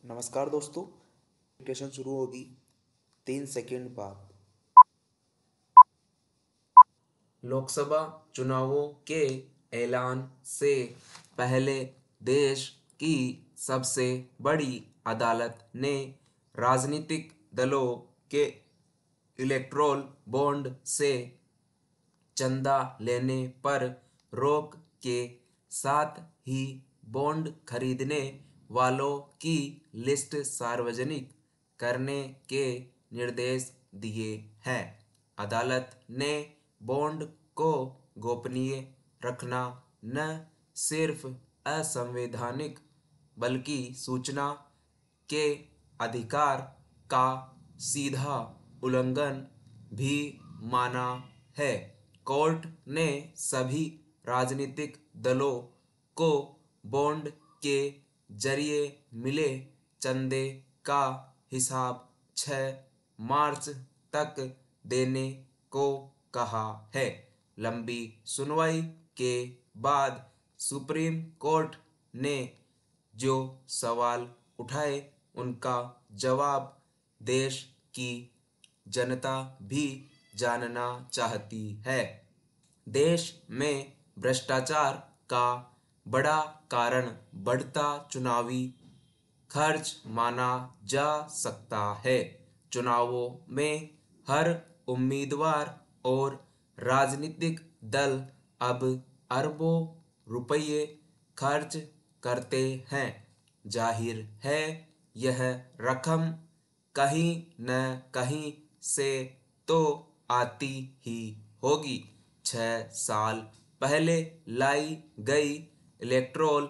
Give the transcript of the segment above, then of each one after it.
नमस्कार दोस्तों। नोटिफिकेशन शुरू होगी 3 सेकंड बाद। लोकसभा चुनावों के ऐलान से पहले देश की सबसे बड़ी अदालत ने राजनीतिक दलों के इलेक्टोरल बॉन्ड से चंदा लेने पर रोक के साथ ही बॉन्ड खरीदने वालों की लिस्ट सार्वजनिक करने के निर्देश दिए हैं। अदालत ने बॉन्ड को गोपनीय रखना न सिर्फ असंवैधानिक बल्कि सूचना के अधिकार का सीधा उल्लंघन भी माना है। कोर्ट ने सभी राजनीतिक दलों को बॉन्ड के जरिए मिले चंदे का हिसाब 6 मार्च तक देने को कहा है। लंबी सुनवाई के बाद सुप्रीम कोर्ट ने जो सवाल उठाए उनका जवाब देश की जनता भी जानना चाहती है। देश में भ्रष्टाचार का बड़ा कारण बढ़ता चुनावी खर्च माना जा सकता है। चुनावों में हर उम्मीदवार और राजनीतिक दल अब अरबों रुपये खर्च करते हैं। जाहिर है यह रकम कहीं न कहीं से तो आती ही होगी। 6 साल पहले लाई गई इलेक्टोरल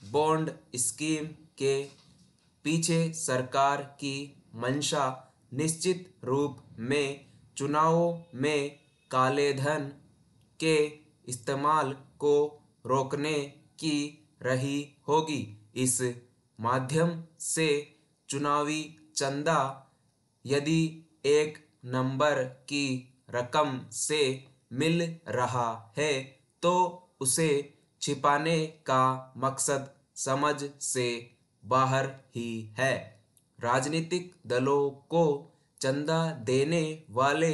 बॉन्ड स्कीम के पीछे सरकार की मंशा निश्चित रूप में चुनावों में काले धन के इस्तेमाल को रोकने की रही होगी। इस माध्यम से चुनावी चंदा यदि एक नंबर की रकम से मिल रहा है तो उसे छिपाने का मकसद समझ से बाहर ही है। राजनीतिक दलों को चंदा देने वाले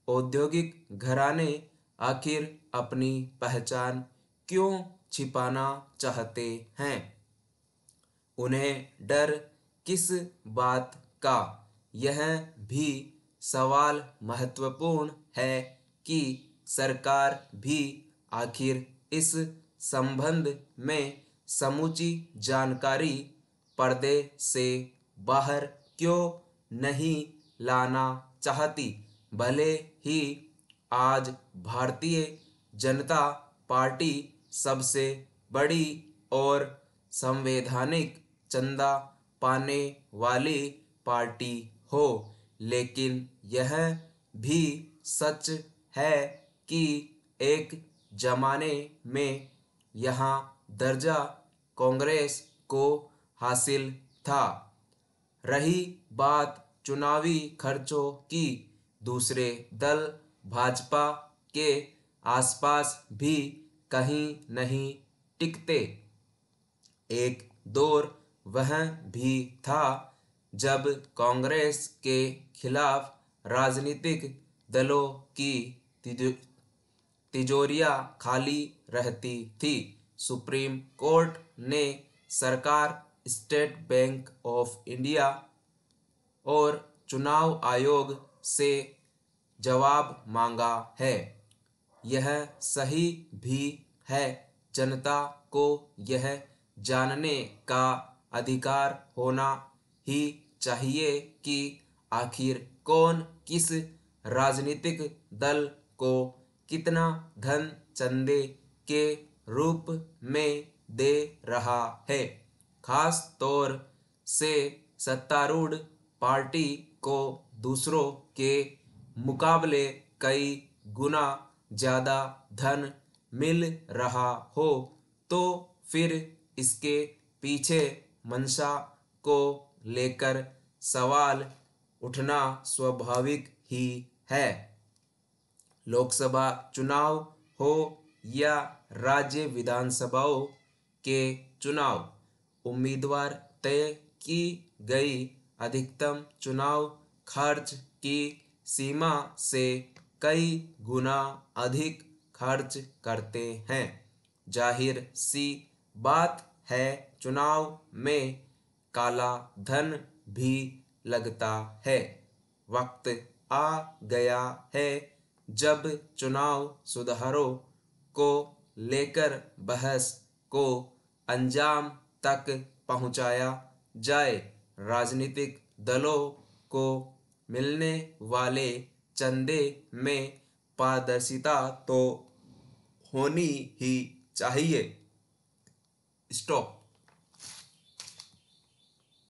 औद्योगिक घराने आखिर अपनी पहचान क्यों छिपाना चाहते हैं? उन्हें डर किस बात का? यह भी सवाल महत्वपूर्ण है कि सरकार भी आखिर इस संबंध में समूची जानकारी पर्दे से बाहर क्यों नहीं लाना चाहती। भले ही आज भारतीय जनता पार्टी सबसे बड़ी और संवैधानिक चंदा पाने वाली पार्टी हो, लेकिन यह भी सच है कि एक जमाने में यहाँ दर्जा कांग्रेस को हासिल था। रही बात चुनावी खर्चों की, दूसरे दल भाजपा के आसपास भी कहीं नहीं टिकते। एक दौर वह भी था जब कांग्रेस के खिलाफ राजनीतिक दलों की तिजोरियां खाली रहती थी। सुप्रीम कोर्ट ने सरकार, स्टेट बैंक ऑफ इंडिया और चुनाव आयोग से जवाब मांगा है। यह सही भी है। जनता को यह जानने का अधिकार होना ही चाहिए कि आखिर कौन किस राजनीतिक दल को कितना धन चंदे के रूप में दे रहा है। खास तौर से सत्तारूढ़ पार्टी को दूसरों के मुकाबले कई गुना ज्यादा धन मिल रहा हो तो फिर इसके पीछे मंशा को लेकर सवाल उठना स्वाभाविक ही है। लोकसभा चुनाव हो या राज्य विधानसभाओं के चुनाव, उम्मीदवार तय की गई अधिकतम चुनाव खर्च की सीमा से कई गुना अधिक खर्च करते हैं। जाहिर सी बात है चुनाव में काला धन भी लगता है। वक्त आ गया है जब चुनाव सुधारों को लेकर बहस को अंजाम तक पहुंचाया जाए। राजनीतिक दलों को मिलने वाले चंदे में पारदर्शिता तो होनी ही चाहिए। स्टॉप।